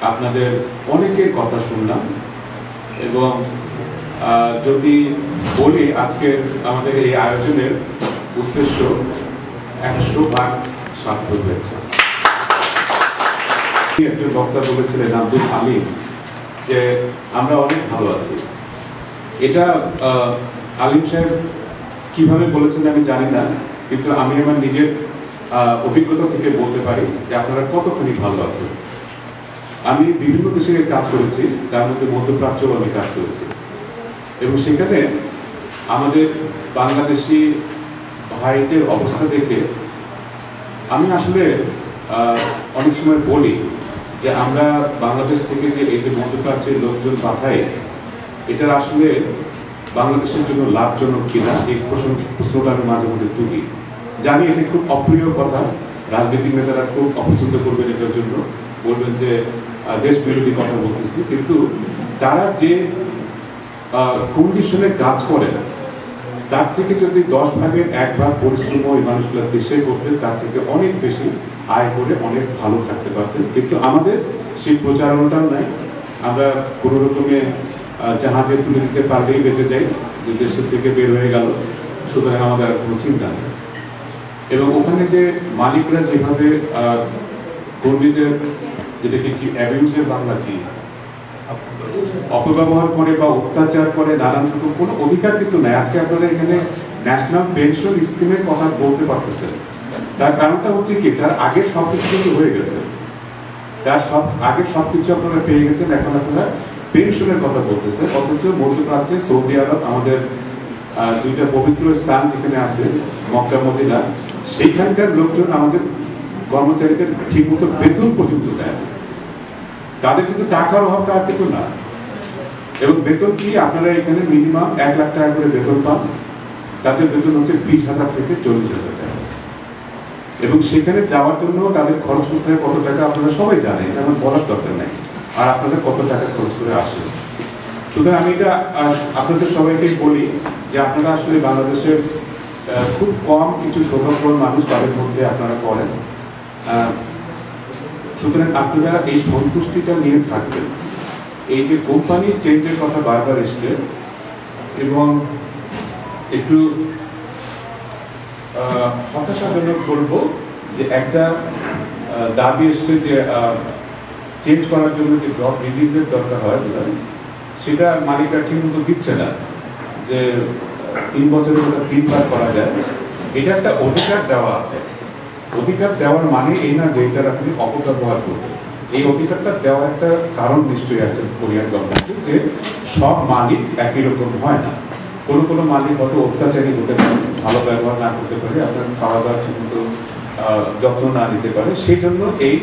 আপনাদের অনেকের কথা শুনলাম এবং যদি বলি আজকে আমাদের এই আয়োজনের উদ্দেশ্য 100% সার্থক হয়েছে। একজন বক্তা বলেছিলেন আব্দুল হালিম যে আমরা অনেক ভালো আছি। এটা আলিম সাহেব কিভাবে বলেছেন আমি জানি না, কিন্তু আমি আমার নিজের অভিজ্ঞতা থেকে বলতে পারি যে আপনারা কতখানি ভালো আছেন। আমি বিভিন্ন দেশে কাজ করেছি, তার মধ্যে মধ্যপ্রাচ্যেও আমি কাজ করেছি এবং সেখানে আমাদের বাংলাদেশি ভাইদের অবস্থা দেখে আমি আসলে অনেক সময় বলি যে আমরা বাংলাদেশ থেকে যে এই যে মধ্যপ্রাচ্যের লোকজন পাঠাই, এটা আসলে বাংলাদেশের জন্য লাভজনক কিনা এই প্রশ্নটা আমি মাঝে মাঝে তুলি। জানি এটি খুব অপ্রিয় কথা, রাজনৈতিক নেতারা খুব অপছন্দ করবেন এটার জন্য, বলবেন যে দেশ বিরোধী কথা বলতেছি, কিন্তু তারা যে কন্ডিশনে কাজ করে না তার থেকে যদি 10 ভাগের 1 ভাগ পরিশ্রম ওই মানুষগুলো দেশে করতেন, তার থেকে অনেক বেশি আয় করে অনেক ভালো থাকতে পারতেন। কিন্তু আমাদের সেই প্রচারণাটাও নাই। আমরা কোনো রকমে জাহাজে তুলে দিতে পারলেই বেঁচে যাই, যে দেশের থেকে বের হয়ে গেল, সুতরাং আমাদের আর কোনো চিন্তা নেই। এবং ওখানে যে মালিকরা যেভাবে কর্মীদের, যেটাকে কি অ্যাবিউজের বাংলা কি, অপব্যবহার করে বা অত্যাচার করে, নানান রকম কোনো অধিকার কিন্তু নেই। আজকে আপনারা এখানে ন্যাশনাল পেনশন স্কিমের কথা বলতে পারতেছেন, তার কারণটা হচ্ছে কি, তার আগের সবকিছু কিন্তু হয়ে গেছে, তার আগের সবকিছু আপনারা পেয়ে গেছেন, এখন আপনারা পেনশনের কথা বলতেছেন। অথচ মধ্যপ্রাচ্যে সৌদি আরব, আমাদের দুইটা পবিত্র স্থান যেখানে আছে মক্কা মদিনা, সেইখানকার লোকজন আমাদের কর্মচারীদের ঠিক মতো বেতন পর্যন্ত দেয়। তাদের কিন্তু টাকার অভাব তার কিন্তু না। এবং বেতন কি, আপনারা এখানে মিনিমাম 1 লাখ টাকা করে বেতন পান, তাদের বেতন হচ্ছে 20,000 থেকে 40,000 টাকা। এবং সেখানে যাওয়ার জন্য তাদের খরচ করতে হয় কত টাকা আপনারা সবাই জানেন, এটা আমার বলার দরকার নেই। আর আপনাদের কত টাকা খরচ করে আসে। সুতরাং আমি এটা আপনাদের সবাইকে বলি যে আপনারা আসলে বাংলাদেশের খুব কম কিছু সৌভাগ্যবান মানুষ, তাদের মধ্যে আপনারা পড়েন। সুতরাং আপনারা এই সন্তুষ্টিটা নিয়ে থাকবেন। এই যে কোম্পানি চেঞ্জের কথা বারবার এসছে এবং একটু হতাশাজনক বলবো যে একটা দাবি এসছে যে চেঞ্জ করার জন্য যে জব রিলিজের দরকার হয়, সেটা মালিকরা ঠিক মতো দিচ্ছে না, যে 3 বছরের মধ্যে 3 বার করা যায়। এটা একটা অধিকার দেওয়া আছে। অধিকার দেওয়ার মানে এই না যে এটার আপনি অপব্যবহার করবেন। এই অধিকারটা দেওয়ার একটা কারণ নিশ্চয়ই আছে কোরিয়ান গভর্নমেন্টের, যে সব মালিক একই রকম হয় না। কোনো কোনো মালিক হয়তো অত্যাচারী হতে পারে, ভালো ব্যবহার না করতে পারে, আপনার খাওয়া দাওয়ার ঠিকমতো যত্ন না নিতে পারে, সেই জন্য এই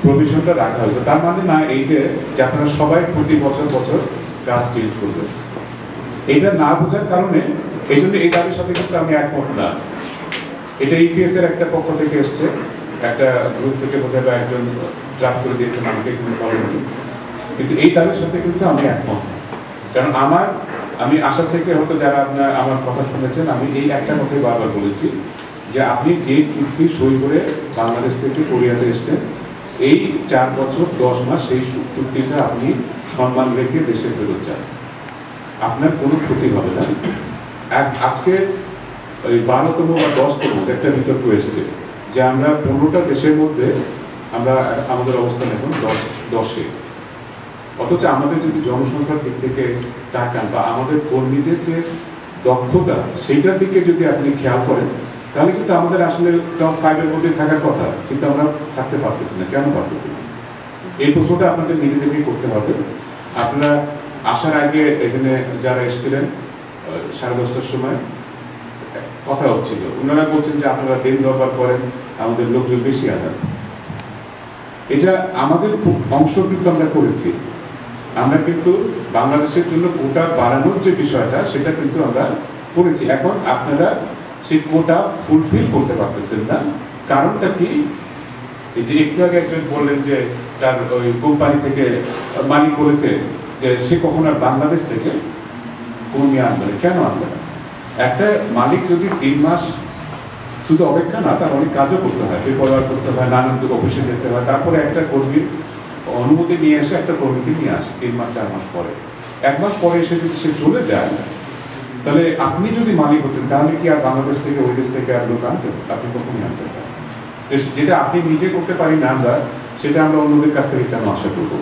প্রভিশনটা রাখা হয়েছে। তার মানে না এই যে আপনারা সবাই প্রতি বছর বছর কাজ চেঞ্জ করবেন। এটা না বোঝার কারণে এই জন্য এই দাবির সাথে কিন্তু আমি একমত না। এটা ইপিএস এর একটা পক্ষ থেকে এসছে, একটা গ্রুপ থেকে বোধহয় একজন ড্রাফট করে দিয়েছেন, আমাকে কিন্তু বলেনি। কিন্তু এই দাবির সাথে কিন্তু আমি একমত না। কারণ আমি আশা থেকে হয়তো যারা আপনার আমার কথা শুনেছেন, আমি এই একটা কথাই বারবার বলেছি যে আপনি যে চুক্তি সই করে বাংলাদেশ থেকে কোরিয়াতে এসছেন, এই 4 বছর 10 মাস সেই চুক্তিটা আপনি সম্মান রেখে দেশে ফেরত যান, আপনার কোনো ক্ষতি হবে না। আজকে ওই 12তম বা 10তম একটা বিতর্ক এসেছে যে আমরা 15টা দেশের মধ্যে আমরা আমাদের অবস্থান এখন 10-এ। অথচ আমাদের যদি জনসংখ্যার দিক থেকে তাকান বা আমাদের কর্মীদের যে দক্ষতা, সেইটার দিকে যদি আপনি খেয়াল করেন, তাহলে কিন্তু আমাদের আসলে টপ 5-এর মধ্যে থাকার কথা, কিন্তু আমরা থাকতে পারতেছি না। কেন পারতেছি না? এই প্রশ্নটা আপনাদের নিজেদেরকেই করতে হবে। আপনারা আসার আগে এখানে যারা এসেছিলেন 10:30টার সময় কথা হচ্ছিল, ওনারা বলছেন যে আপনারা দিন দরবার করেন, আমাদের লোকজন বেশি আনেন। এটা আমাদের অংশ কিন্তু আমরা করেছি। আমরা কিন্তু বাংলাদেশের জন্য কোটা বাড়ানোর যে বিষয়টা, সেটা কিন্তু আমরা করেছি। এখন আপনারা সেই কোটা ফুলফিল করতে পারতেছেন না। কারণটা কি? এই যে একটু আগে একজন বললেন যে তার ওই কোম্পানি থেকে মালিক বলেছে যে সে কখন আর বাংলাদেশ থেকে কর্মী আনবে না। কেন আনবে না? একটা মালিক যদি 3 মাস শুধু অপেক্ষা না, তার অনেক কাজও করতে হয়, পেপারওয়ার্ক করতে হয়, নানান অফিসে যেতে হয়, তারপরে একটা কর্মীর অনুমতি নিয়ে এসে একটা কর্মীকে নিয়ে আসে 3 মাস 4 মাস পরে। 1 মাস পরে এসে যদি সে চলে যায়, তাহলে আপনি যদি মালিক হতেন তাহলে কি আর বাংলাদেশ থেকে ওই দেশ থেকে আর লোক আনতেন? আপনি কখনই আনতেন না। যেটা আপনি নিজে করতে পারি না আমরা, সেটা আমরা অন্যদের কাছ থেকে কেন আশা করবো?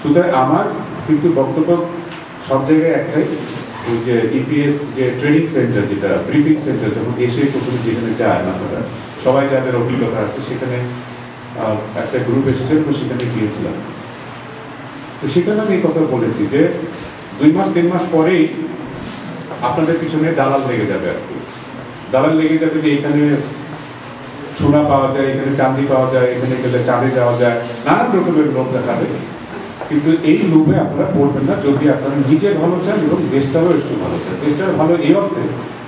সুতরাং আমার কিন্তু বক্তব্য সব জায়গায় একটাই, ওই যে ইপিএস যে ট্রেনিং সেন্টার, যেটা ব্রিফিং সেন্টার, যখন এসে প্রথমে যেখানে যায় আপনারা সবাই যাদের অভিজ্ঞতা আছে, সেখানে একটা গ্রুপ এসেছে, তো সেখানে গিয়েছিলাম। তো সেখানে আমি এই কথা বলেছি যে 2 মাস 3 মাস পরেই আপনাদের পিছনে দালাল লেগে যাবে আর কি। দালাল লেগে যাবে যে এখানে সোনা পাওয়া যায়, এখানে চাঁদি পাওয়া যায়, এখানে গেলে চাঁদে যাওয়া যায়, নানান রকমের লোভ দেখাবে। কিন্তু এই লোভে আপনারা পড়বেন না যদি আপনারা নিজে ভালো চান এবং দেশটারও একটু ভালো চান। দেশটার ভালো এই অর্থে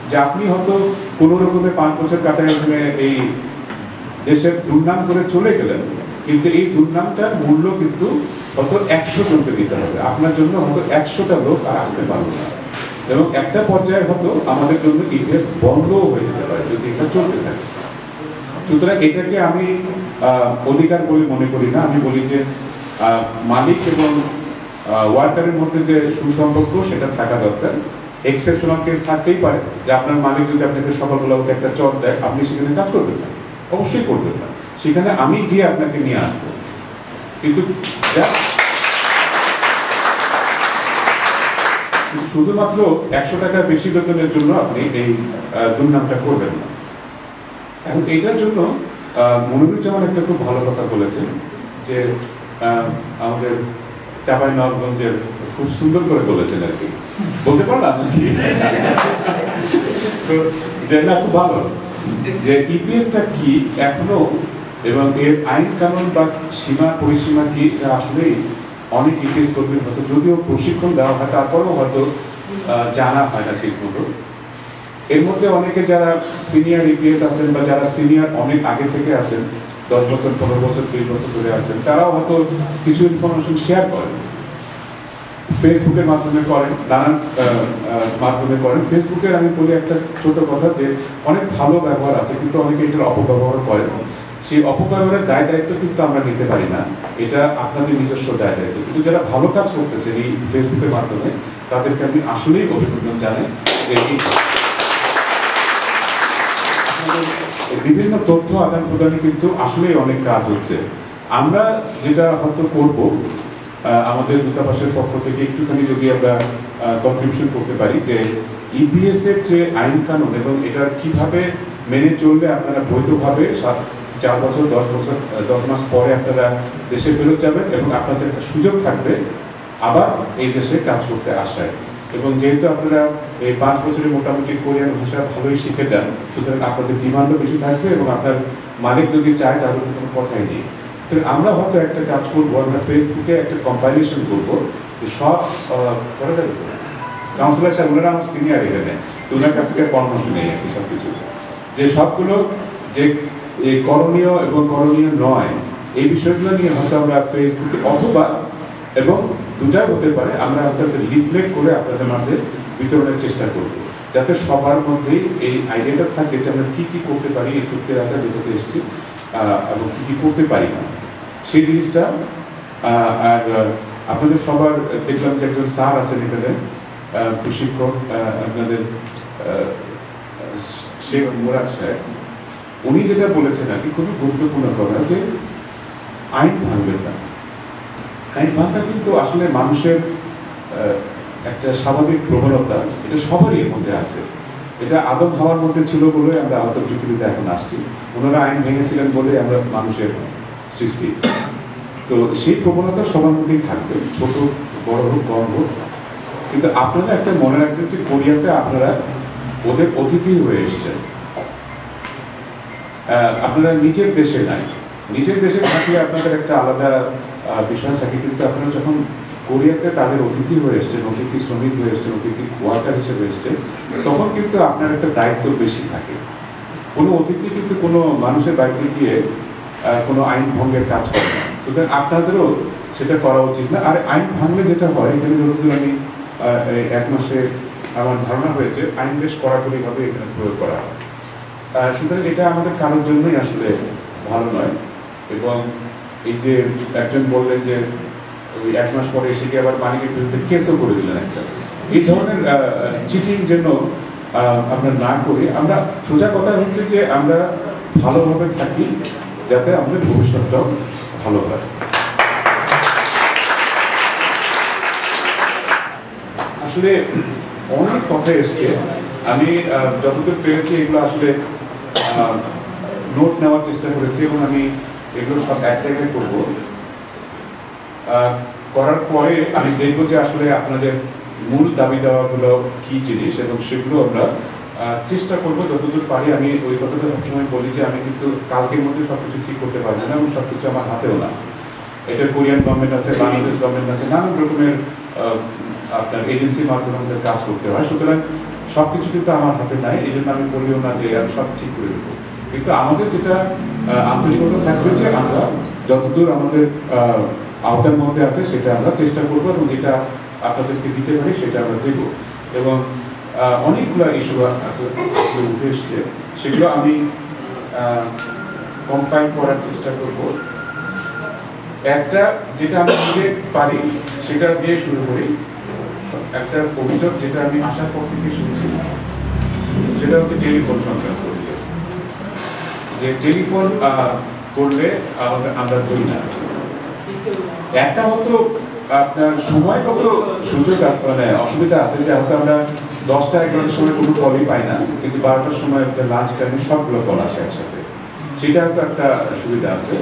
যে আপনি হয়তো কোনো রকমের 5 বছর কাটায় ওখানে এই দেশের দুর্নাম করে চলে গেলেন, কিন্তু এই দুর্নামটার মূল্য কিন্তু হয়তো 100 জনকে দিতে হবে। আপনার জন্য হয়তো 100টা লোক আর আসতে পারবে না, এবং একটা পর্যায়ে হয়তো আমাদের জন্য ইতিহাস বন্ধও হয়ে যেতে পারে যদি এটা চলতে থাকে। সুতরাং এটাকে আমি অধিকার বলে মনে করি না। আমি বলি যে মালিক এবং ওয়ার্কারের মধ্যে যে সুসম্পর্ক সেটা থাকা দরকার। এক্সেপশনাল কেস থাকতেই পারে যে আপনার মালিক যদি আপনাকে সকালবেলা উঠে একটা চট দেয়, আপনি সেখানে কাজ করবেন না, অবশ্যই করবেন না। সেখানে আমি গিয়ে আপনাকে নিয়ে আসবো, কিন্তু শুধুমাত্র 100 টাকা বেশি বেতনের জন্য আপনি এই দুর্নামটা করবেন না। এখন এইটার জন্য মনিরুজ্জামান একটা খুব ভালো কথা বলেছেন যে আমাদের চাঁপাইনবাবগঞ্জের খুব সুন্দর করে বলেছেন আর কি, বলতে পারলাম নাকি? না, খুব ভালো যে ইপিএসটা কি এখনো এবং এর আইন কানুন বা সীমা পরিসীমা কি, আসলেই অনেক ইপিএস কর্মীর হয়তো যদিও প্রশিক্ষণ দেওয়া হয় তারপরেও হয়তো জানা হয় না ঠিক মতো। এর মধ্যে অনেকে যারা সিনিয়র ইপিএস আছেন বা যারা সিনিয়র অনেক আগে থেকে আছেন, 10 বছর 15 বছর 20 বছর ধরে আছেন, তারাও হয়তো কিছু ইনফরমেশন শেয়ার করেন, ফেসবুকের মাধ্যমে করেন, নানান মাধ্যমে করেন। ফেসবুকের আমি বলি একটা ছোট কথা যে অনেক ভালো ব্যবহার আছে, কিন্তু অনেকে এটার অপব্যবহার করেন। সেই অপব্যবহারের দায় দায়িত্ব কিন্তু আমরা নিতে পারি না, এটা আপনাদের নিজস্ব দায় দায়িত্ব। কিন্তু যারা ভালো কাজ করতেছেন এই ফেসবুকের মাধ্যমে, তাদেরকে আমি আসলেই অভিনন্দন জানাই যে বিভিন্ন তথ্য আদান প্রদানে কিন্তু আসলেই অনেক কাজ হচ্ছে। আমরা যেটা হয়তো করব, আমাদের দূতাবাসের পক্ষ থেকে একটুখানি যদি আমরা কন্ট্রিবিউশন করতে পারি যে ইপিএস এর যে আইন কানুন এবং এটা কিভাবে মেনে চললে আপনারা বৈধভাবে 4 বছর 10 বছর 10 মাস পরে আপনারা দেশে ফেরত যাবেন এবং আপনাদের একটা সুযোগ থাকবে আবার এই দেশে কাজ করতে আসায়। এবং যেহেতু আপনারা এই 5 বছরে মোটামুটি কোরিয়ান ভাষা ভালোই শিখে যান, সুতরাং আপনাদের ডিমান্ডও বেশি থাকবে এবং আপনার মালিক যদি চায় তাহলে কোনো কথাই নেই। তো আমরা হয়তো একটা কাজ করবো, আমরা ফেসবুকে একটা কম্পাইলেশন করবো যে সব কাউন্সিলর সাহেব, ওনারা আমার সিনিয়র এখানে, তো ওনার কাছ থেকে পরামর্শ নেই আর কি সবকিছু, যে সবগুলো যে করণীয় এবং করণীয় নয় এই বিষয়গুলো নিয়ে হয়তো আমরা ফেসবুকে অথবা এবং দুটাই হতে পারে, আমরা আপনাদের লিফলেট করে আপনাদের মাঝে বিতরণের চেষ্টা করব, যাতে সবার মধ্যেই এই আইডিয়াটা থাকে যে আমরা কি কি করতে পারি এই চুক্তির আওতায় যেটাতে এসেছি এবং কি কি করতে পারি না সেই জিনিসটা। আর আপনাদের সবার দেখলাম যে একজন স্যার আছেন এখানে, প্রশিক্ষক, আপনাদের শেখ মুরাদ সাহেব, উনি যেটা বলেছেন আর কি খুবই গুরুত্বপূর্ণ কথা যে আইন ভাঙবেন না। আইন ভাঙা কিন্তু আসলে মানুষের একটা স্বাভাবিক প্রবণতা, এটা সবারই এর মধ্যে আছে। এটা আদম হওয়ার মধ্যে ছিল বলে আমরা হয়তো পৃথিবীতে এখন আসছি, ওনারা আইন ভেঙেছিলেন বলে আমরা মানুষের সৃষ্টি। তো সেই প্রবণতা সবার মধ্যেই থাকবে, ছোট বড় হোক কম হোক। কিন্তু আপনারা একটা মনে রাখবেন যে কোরিয়াতে আপনারা ওদের অতিথি হয়ে এসছেন, আপনারা নিজের দেশে নাই। নিজের দেশে থাকলে আপনাদের একটা আলাদা বিষয় থাকে, কিন্তু আপনারা যখন কোরিয়াতে তাদের অতিথি হয়ে এসছেন, অতিথি শ্রমিক হয়ে এসছেন, অতিথি ওয়ার্কার হিসেবে এসছেন, তখন কিন্তু আপনার একটা দায়িত্ব বেশি থাকে। কোনো অতিথি কিন্তু কোনো মানুষের বাড়িতে গিয়ে কোনো আইন ভঙ্গের কাজ করে না, সুতরাং আপনাদেরও সেটা করা উচিত না। আর আইন ভাঙলে যেটা হয়, এখানে যতদূর আমি 1 মাসে আমার ধারণা হয়েছে আইন বেশ কড়াকড়িভাবে এখানে প্রয়োগ করা হয়। সুতরাং এটা আমাদের কারোর জন্যই আসলে ভালো নয়। এবং এই যে একজন বললেন যে ওই 1 মাস পরে এসে কি আবার মালিকের বিরুদ্ধে কেসও করে দিলেন একটা, এই ধরনের চিটিং যেন আমরা না করি। আমরা সোজা কথা হচ্ছে যে আমরা ভালোভাবে থাকি যাতে আমাদের ভবিষ্যৎটাও ভালো হয়। আসলে অনেক কথা এসছে, আমি যতদূর পেরেছি এগুলো আসলে নোট নেওয়ার চেষ্টা করেছি এবং আমি এগুলো সব এক জায়গায় করবো। করার পরে আমি দেখবো যে আসলে আপনাদের মূল দাবি দেওয়াগুলো কি জিনিস এবং সেগুলো আমরা চেষ্টা করবো যতদূর পারি। আমি ওই কথাটা সবসময় বলি যে আমি কিন্তু কালকের মধ্যে সবকিছু ঠিক করতে পারবো না এবং সবকিছু আমার হাতেও না। এটা কোরিয়ান গভর্নমেন্ট আছে, বাংলাদেশ গভর্নমেন্ট আছে, নানান রকমের আপনার এজেন্সির মাধ্যমে আমাদের কাজ করতে হয়। সুতরাং সবকিছু কিন্তু আমার হাতে নাই, এই জন্য আমি বলিও না যে আমি সব ঠিক করে দেবো। কিন্তু আমাদের যেটা আন্তরিকতা থাকবে যে আমরা যতদূর আমাদের আওতার মধ্যে আছে সেটা আমরা চেষ্টা করবো এবং যেটা আপনাদেরকে দিতে পারি সেটা আমরা দেব। এবং অনেকগুলো ইস্যু উঠে এসছে, সেগুলো আমি কম্পাইল করার চেষ্টা করব। একটা যেটা আমি দিতে পারি সেটা দিয়ে শুরু করি। একটা অভিযোগ যেটা আমি আসার পর থেকে শুনছি সেটা হচ্ছে টেলিফোন সংক্রান্ত অভিযোগ, যে টেলিফোন করলে আমরা ধরি না। একটা হয়তো আপনার সময়গত সুযোগ মানে অসুবিধা আছে, যে হয়তো আমরা 10টা 11টার সময় কোনো কলই পাই না, কিন্তু 12টার সময় একটা লাঞ্চ টাইমে সবগুলো কল আসে একসাথে, সেটা হয়তো একটা সুবিধা আছে।